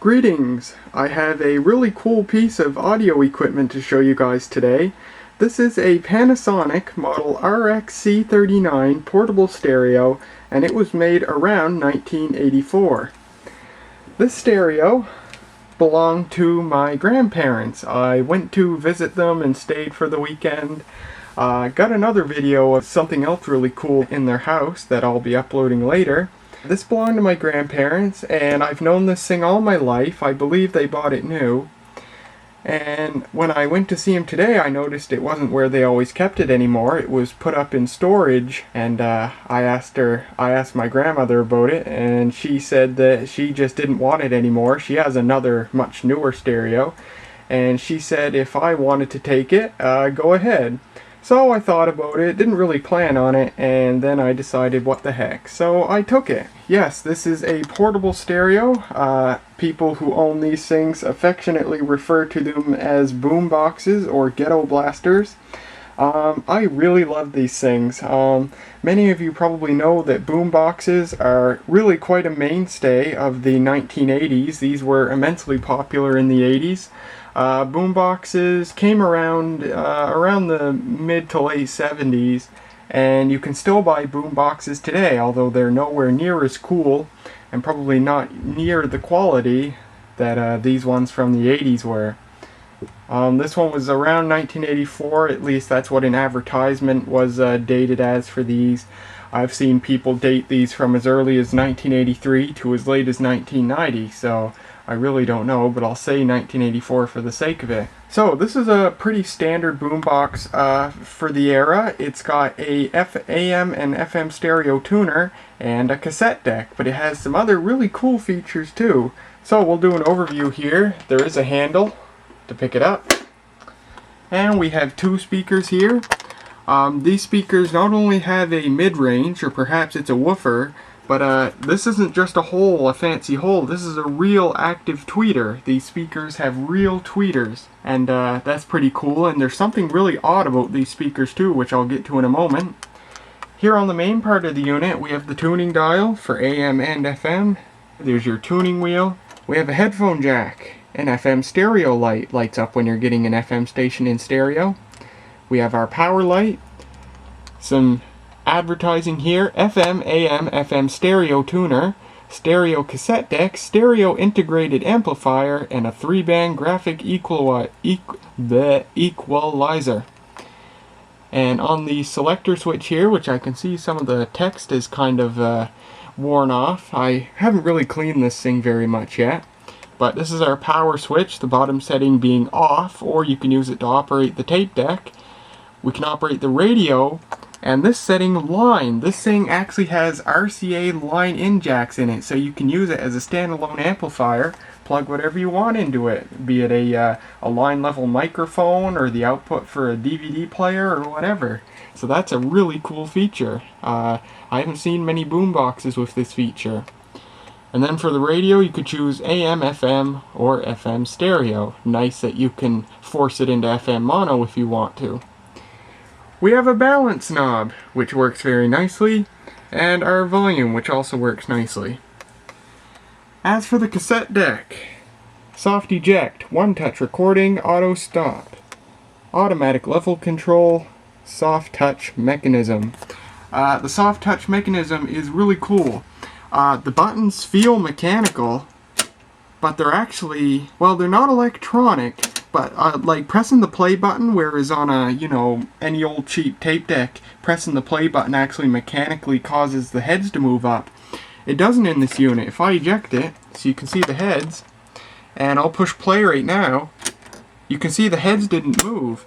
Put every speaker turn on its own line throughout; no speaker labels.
Greetings! I have a really cool piece of audio equipment to show you guys today. This is a Panasonic model RX-C39 portable stereo, and it was made around 1984. This stereo belonged to my grandparents. I went to visit them and stayed for the weekend. Got another video of something else really cool in their house that I'll be uploading later. This belonged to my grandparents, and I've known this thing all my life. I believe they bought it new. And when I went to see them today, I noticed it wasn't where they always kept it anymore. It was put up in storage, and I asked my grandmother about it, and she said that she just didn't want it anymore. She has another much newer stereo, and she said if I wanted to take it, go ahead. So I thought about it, didn't really plan on it, and then I decided what the heck. So I took it. Yes, this is a portable stereo. People who own these things affectionately refer to them as boomboxes or ghetto blasters. I really love these things. Many of you probably know that boomboxes are really quite a mainstay of the 1980s. These were immensely popular in the 80s. Boomboxes came around around the mid to late 70s, and you can still buy boomboxes today, although they're nowhere near as cool and probably not near the quality that these ones from the 80s were. This one was around 1984, at least that's what an advertisement was dated as for these. I've seen people date these from as early as 1983 to as late as 1990, so I really don't know, but I'll say 1984 for the sake of it. So this is a pretty standard boombox for the era. It's got a AM and FM stereo tuner and a cassette deck, but it has some other really cool features too. So we'll do an overview here. There is a handle to pick it up, and we have two speakers here. These speakers not only have a mid-range, or perhaps it's a woofer, but this isn't just a fancy hole. This is a real active tweeter. These speakers have real tweeters, and that's pretty cool. And there's something really odd about these speakers too, which I'll get to in a moment. Here on the main part of the unit, we have the tuning dial for AM and FM. There's your tuning wheel. We have a headphone jack. An FM stereo light lights up when you're getting an FM station in stereo. We have our power light. Some advertising here: FM, AM, FM stereo tuner, stereo cassette deck, stereo integrated amplifier, and a 3-band graphic equalizer. And on the selector switch here, which I can see some of the text is kind of worn off. I haven't really cleaned this thing very much yet. But this is our power switch, the bottom setting being off, or you can use it to operate the tape deck. We can operate the radio, and this setting line. This thing actually has RCA line-in jacks in it, so you can use it as a standalone amplifier, plug whatever you want into it, be it a line-level microphone or the output for a DVD player or whatever. So that's a really cool feature. I haven't seen many boomboxes with this feature. And then for the radio, you could choose AM, FM, or FM stereo. Nice that you can force it into FM mono if you want to. We have a balance knob, which works very nicely, and our volume, which also works nicely. As for the cassette deck, soft eject, one-touch recording, auto stop, automatic level control, soft touch mechanism. The soft touch mechanism is really cool. The buttons feel mechanical, but they're actually, well, they're not electronic, but like pressing the play button, whereas on a, any old cheap tape deck, pressing the play button actually mechanically causes the heads to move up. It doesn't in this unit. If I eject it, so you can see the heads, and I'll push play right now, you can see the heads didn't move.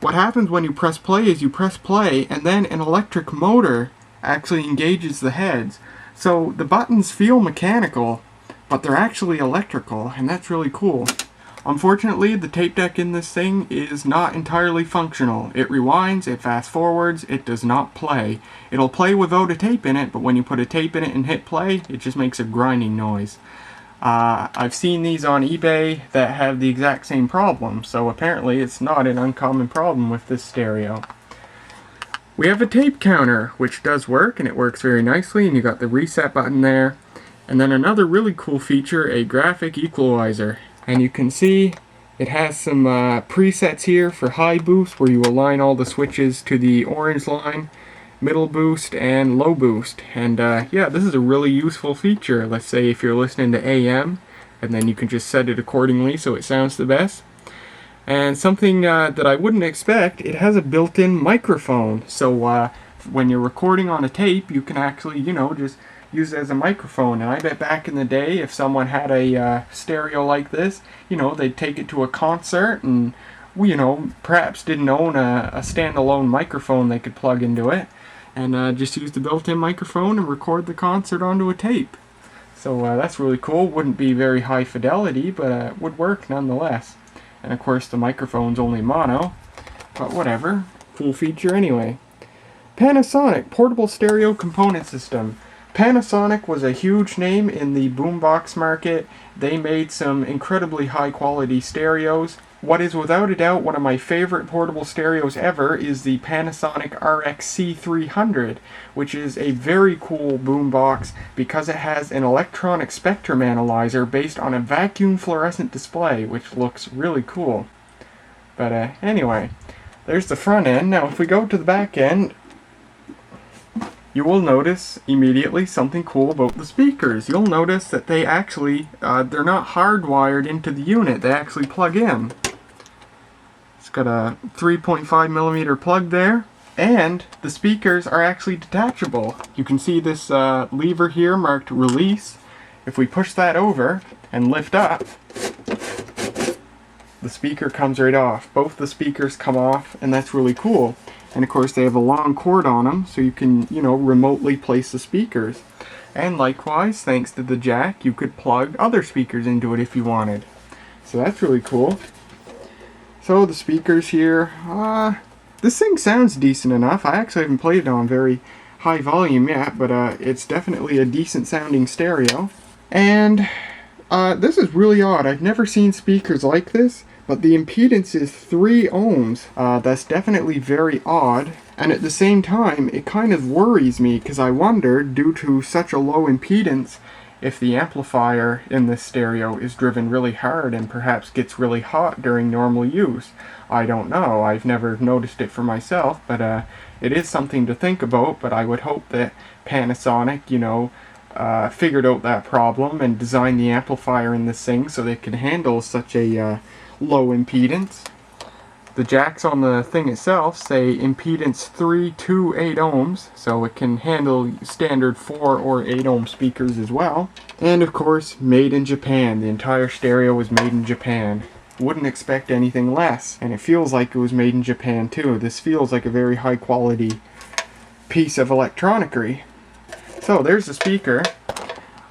What happens when you press play is you press play, and then an electric motor actually engages the heads. So the buttons feel mechanical, but they're actually electrical, and that's really cool. Unfortunately, the tape deck in this thing is not entirely functional. It rewinds, it fast forwards, it does not play. It'll play without a tape in it, but when you put a tape in it and hit play, it just makes a grinding noise. I've seen these on eBay that have the exact same problem, so apparently it's not an uncommon problem with this stereo. We have a tape counter, which does work, and it works very nicely, and you got the reset button there. And then another really cool feature, a graphic equalizer. And you can see it has some presets here for high boost, where you align all the switches to the orange line, middle boost, and low boost. And yeah, this is a really useful feature. Let's say if you're listening to AM, and then you can just set it accordingly so it sounds the best. And something that I wouldn't expect, it has a built-in microphone. So when you're recording on a tape, you can actually, you know, just use it as a microphone. And I bet back in the day, if someone had a stereo like this, you know, they'd take it to a concert and, you know, perhaps didn't own a standalone microphone they could plug into it, and just use the built-in microphone and record the concert onto a tape. So that's really cool. Wouldn't be very high fidelity, but would work nonetheless. And of course the microphone's only mono, but whatever. Cool feature anyway. Panasonic Portable Stereo Component System. Panasonic was a huge name in the boombox market. They made some incredibly high quality stereos. What is without a doubt one of my favorite portable stereos ever is the Panasonic RX-C39, which is a very cool boombox because it has an electronic spectrum analyzer based on a vacuum fluorescent display, which looks really cool. But anyway, there's the front end. Now if we go to the back end, you will notice immediately something cool about the speakers. You'll notice that they actually, they're not hardwired into the unit, they actually plug in. It's got a 3.5mm plug there, and the speakers are actually detachable. You can see this lever here marked release. If we push that over and lift up, the speaker comes right off. Both the speakers come off, and that's really cool. And of course they have a long cord on them, so you can, you know, remotely place the speakers. And likewise, thanks to the jack, you could plug other speakers into it if you wanted. So that's really cool. So the speakers here, this thing sounds decent enough. I actually haven't played it on very high volume yet, but it's definitely a decent sounding stereo. And this is really odd. I've never seen speakers like this. But the impedance is 3 ohms. That's definitely very odd. And at the same time, it kind of worries me because I wonder, due to such a low impedance, if the amplifier in this stereo is driven really hard and perhaps gets really hot during normal use. I don't know. I've never noticed it for myself, but it is something to think about. But I would hope that Panasonic, you know, figured out that problem and designed the amplifier in this thing so they could handle such a low impedance. The jacks on the thing itself say impedance 3 to 8 ohms, so it can handle standard 4 or 8 ohm speakers as well. And of course, made in Japan. The entire stereo was made in Japan. Wouldn't expect anything less. And it feels like it was made in Japan too. This feels like a very high quality piece of electronicry. So there's the speaker.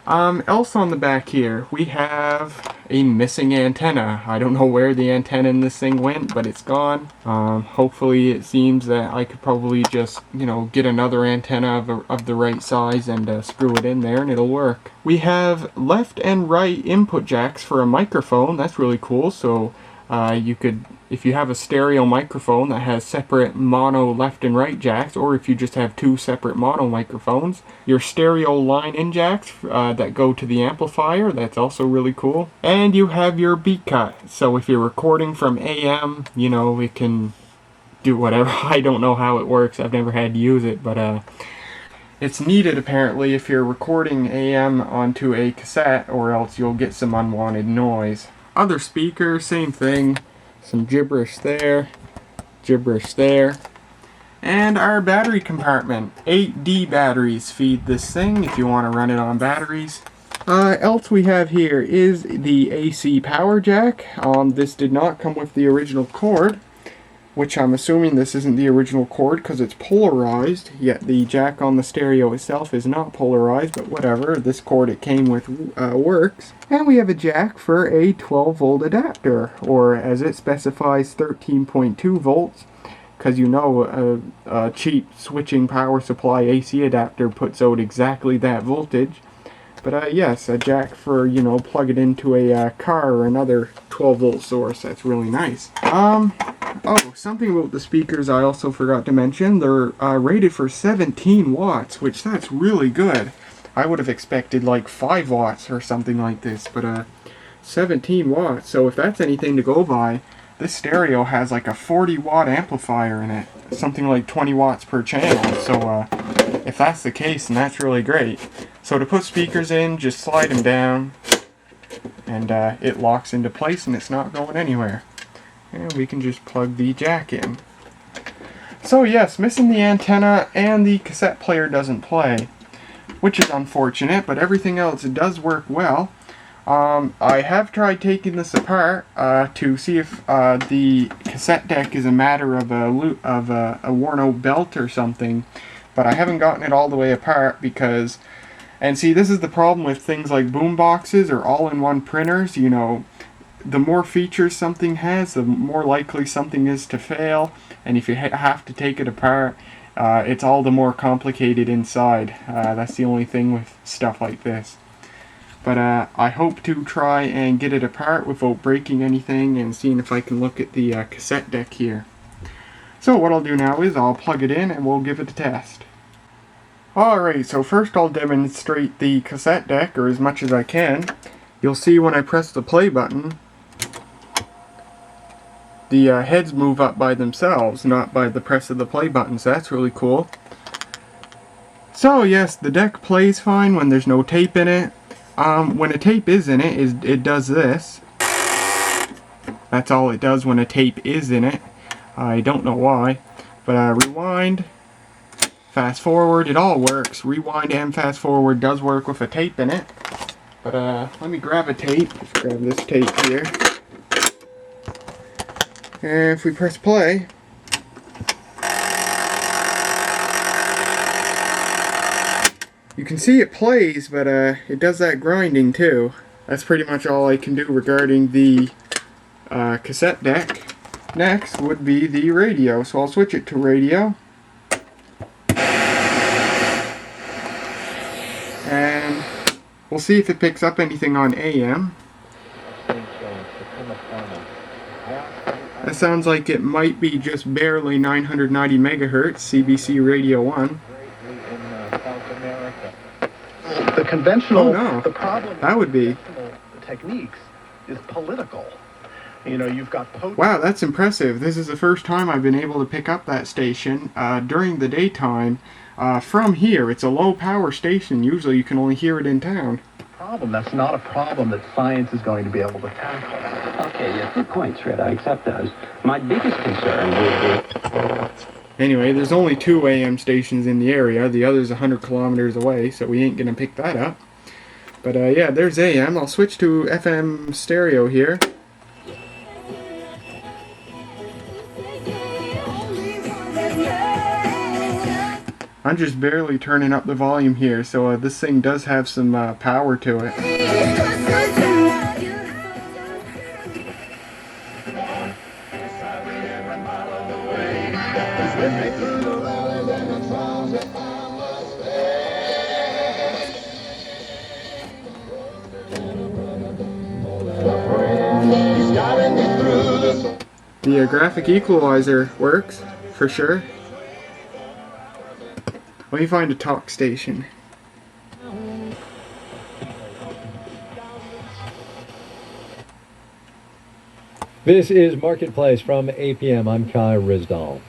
Else on the back here, we have a missing antenna. I don't know where the antenna in this thing went, but it's gone. Hopefully it seems that I could probably just, you know, get another antenna of the right size and screw it in there and it'll work. We have left and right input jacks for a microphone. That's really cool. So you could, if you have a stereo microphone that has separate mono left and right jacks, or if you just have 2 separate mono microphones, your stereo line-in jacks that go to the amplifier, that's also really cool. And you have your beat cut, so if you're recording from AM, you know, it can do whatever. I don't know how it works, I've never had to use it, but it's needed apparently if you're recording AM onto a cassette, or else you'll get some unwanted noise. Other speakers, same thing. Some gibberish there, gibberish there. And our battery compartment. 8D batteries feed this thing if you want to run it on batteries. Else we have here is the AC power jack. This did not come with the original cord, which I'm assuming this isn't the original cord because it's polarized, yet the jack on the stereo itself is not polarized, but whatever, this cord it came with works. And we have a jack for a 12 volt adapter, or as it specifies 13.2 volts, because you know a cheap switching power supply AC adapter puts out exactly that voltage. But yes, a jack for, you know, plug it into a car or another 12 volt source. That's really nice. Oh, something about the speakers I also forgot to mention. They're rated for 17 watts, which that's really good. I would have expected like 5 watts or something like this, but 17 watts. So if that's anything to go by, this stereo has like a 40 watt amplifier in it, something like 20 watts per channel. So if that's the case, then that's really great. So to put speakers in, just slide them down, and it locks into place and it's not going anywhere. And we can just plug the jack in. So yes, missing the antenna and the cassette player doesn't play, which is unfortunate, but everything else does work well. I have tried taking this apart to see if the cassette deck is a matter of a worn out belt or something, but I haven't gotten it all the way apart because, and see, this is the problem with things like boomboxes or all-in-one printers. You know, the more features something has, the more likely something is to fail, and if you have to take it apart, it's all the more complicated inside. That's the only thing with stuff like this. But I hope to try and get it apart without breaking anything and seeing if I can look at the cassette deck here. So what I'll do now is I'll plug it in and we'll give it a test. Alright, so first I'll demonstrate the cassette deck, or as much as I can. You'll see when I press the play button, the heads move up by themselves, not by the press of the play button, so that's really cool. So yes, the deck plays fine when there's no tape in it. When a tape is in it, it does this. That's all it does when a tape is in it. I don't know why, but rewind, fast forward, it all works. Rewind and fast forward does work with a tape in it. But let me grab a tape. Just grab this tape here. And if we press play, you can see it plays, but it does that grinding too. That's pretty much all I can do regarding the cassette deck. Next would be the radio, so I'll switch it to radio. And we'll see if it picks up anything on AM. That sounds like it might be just barely 990 megahertz, CBC Radio 1.
The conventional,
oh no,
the problem
that would be
techniques is political. You know, you've got
wow, that's impressive. This is the first time I've been able to pick up that station during the daytime from here. It's a low power station. Usually you can only hear it in town.
That's not a problem that science is going to be able to tackle.
Okay, yeah, good points, Fred. I accept those. My biggest concern would be...
Anyway, there's only 2 AM stations in the area. The other's 100 kilometers away, so we ain't gonna pick that up. But yeah, there's AM. I'll switch to FM stereo here. I'm just barely turning up the volume here, so this thing does have some power to it. The graphic equalizer works, for sure. Let me find a talk station.
This is Marketplace from APM. I'm Kai Rizdal.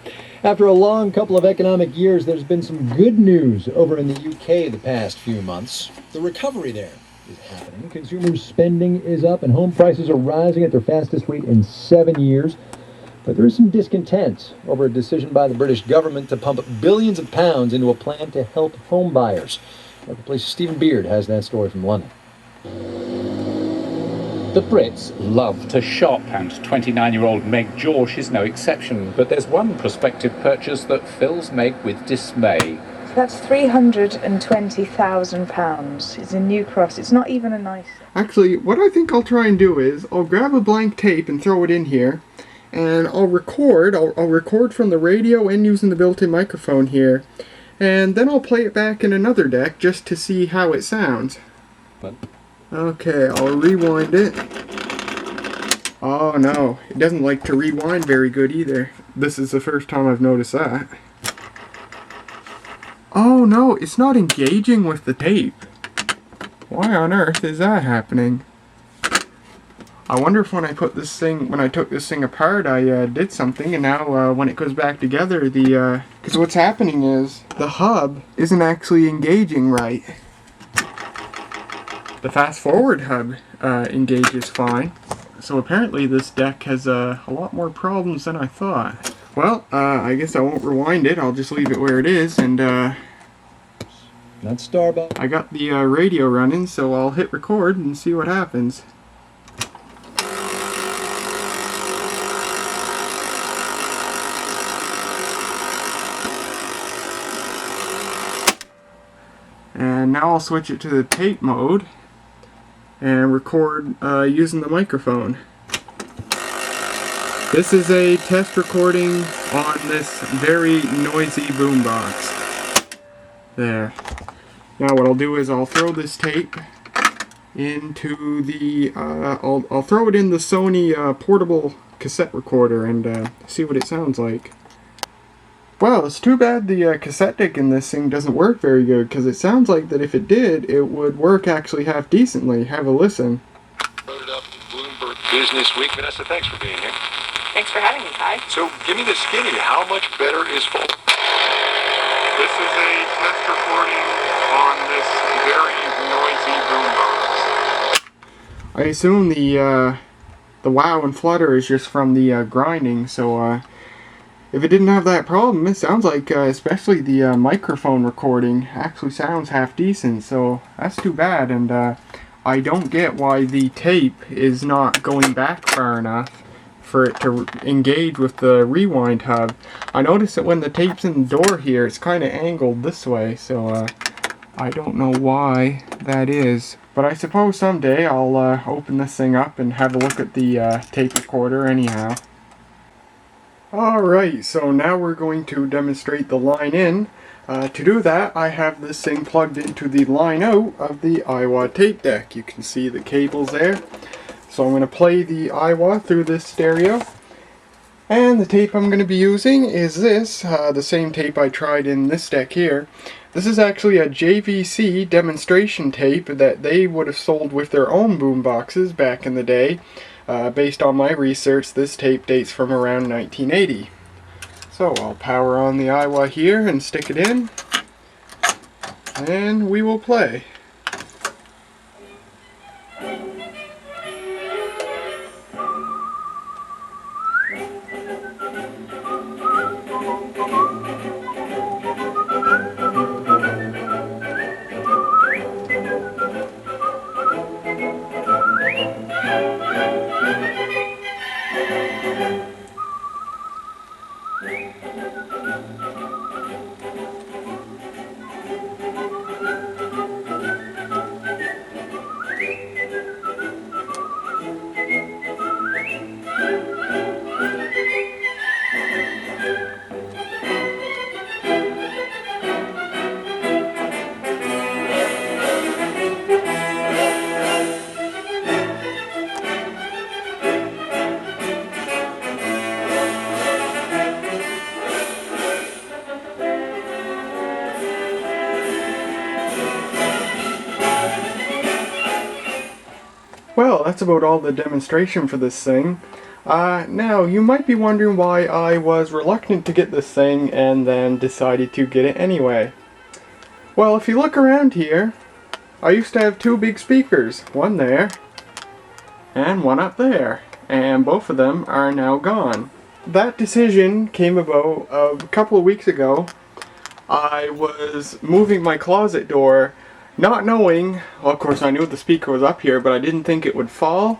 After a long couple of economic years, there's been some good news over in the UK the past few months. The recovery there is happening. Consumers' spending is up and home prices are rising at their fastest rate in 7 years. But there is some discontent over a decision by the British government to pump billions of pounds into a plan to help home buyers. Marketplace's Stephen Beard has that story from London.
The Brits love to shop, and 29-year-old Meg Josh is no exception. But there's one prospective purchase that fills Meg with dismay.
That's £320,000. It's in New Cross. It's not even a nice...
Actually, what I think I'll try and do is, I'll grab a blank tape and throw it in here. And I'll record from the radio and using the built-in microphone here, and then I'll play it back in another deck just to see how it sounds. Okay, I'll rewind it. Oh no, it doesn't like to rewind very good either. This is the first time I've noticed that. Oh no, it's not engaging with the tape. Why on earth is that happening? I wonder if when I took this thing apart, I did something, and now when it goes back together, because what's happening is the hub isn't actually engaging right. The fast forward hub engages fine, so apparently this deck has a lot more problems than I thought. Well, I guess I won't rewind it. I'll just leave it where it is, and
That's Starbucks.
I got the radio running, so I'll hit record and see what happens. And now I'll switch it to the tape mode and record using the microphone. This is a test recording on this very noisy boombox. There. Now what I'll do is I'll throw this tape into the I'll throw it in the Sony portable cassette recorder and see what it sounds like. Well, it's too bad the cassette deck in this thing doesn't work very good, because it sounds like that if it did, it would work actually half decently. Have a listen.
Loaded up Bloomberg Business Week. Vanessa, thanks for being here.
Thanks for having me, Ty.
So, give me the skinny. How much better is full?
This is a test recording on this very noisy boombox. I assume the wow and flutter is just from the grinding, so if it didn't have that problem, it sounds like especially the microphone recording actually sounds half decent, so that's too bad. And I don't get why the tape is not going back far enough for it to engage with the rewind hub. I noticed that when the tape's in the door here, it's kind of angled this way, so I don't know why that is. But I suppose someday I'll open this thing up and have a look at the tape recorder anyhow. Alright, so now we're going to demonstrate the line in. To do that, I have this thing plugged into the line out of the Iowa tape deck. You can see the cables there. So I'm going to play the Iowa through this stereo. And the tape I'm going to be using is this, the same tape I tried in this deck here. This is actually a JVC demonstration tape that they would have sold with their own boomboxes back in the day. Based on my research, this tape dates from around 1980. So I'll power on the Iowa here and stick it in, and we will play. Well, that's about all the demonstration for this thing. Now, you might be wondering why I was reluctant to get this thing and then decided to get it anyway. Well, if you look around here, I used to have two big speakers, one there and one up there, and both of them are now gone. That decision came about a couple of weeks ago. I was moving my closet door, not knowing, well, of course I knew the speaker was up here, but I didn't think it would fall.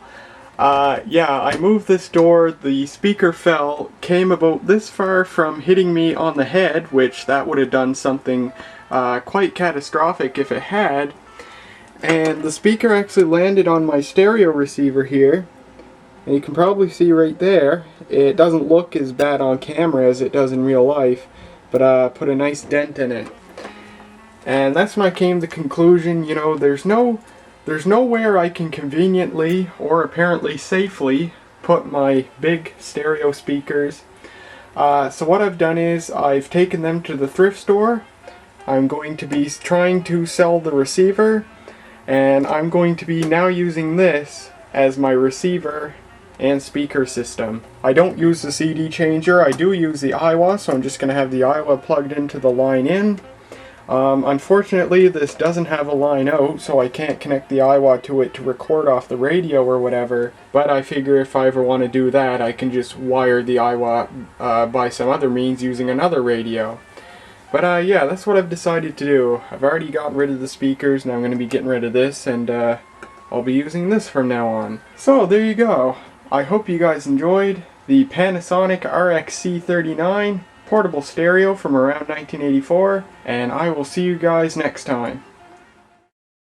Yeah, I moved this door, the speaker fell, came about this far from hitting me on the head, which that would have done something quite catastrophic if it had. And the speaker actually landed on my stereo receiver here. And you can probably see right there, it doesn't look as bad on camera as it does in real life, but put a nice dent in it. And that's when I came to the conclusion, you know, there's nowhere I can conveniently or apparently safely put my big stereo speakers. So what I've done is I've taken them to the thrift store. I'm going to be trying to sell the receiver, and I'm going to be now using this as my receiver and speaker system. I don't use the CD changer, I do use the Iowa, so I'm just going to have the Iowa plugged into the line in. Unfortunately, this doesn't have a line out, so I can't connect the Iowa to it to record off the radio or whatever, but I figure if I ever want to do that, I can just wire the Iowa by some other means using another radio. But yeah, that's what I've decided to do. I've already gotten rid of the speakers, now I'm going to be getting rid of this, and I'll be using this from now on. So, there you go. I hope you guys enjoyed the Panasonic RX-C39 portable stereo from around 1984, and I will see you guys next time.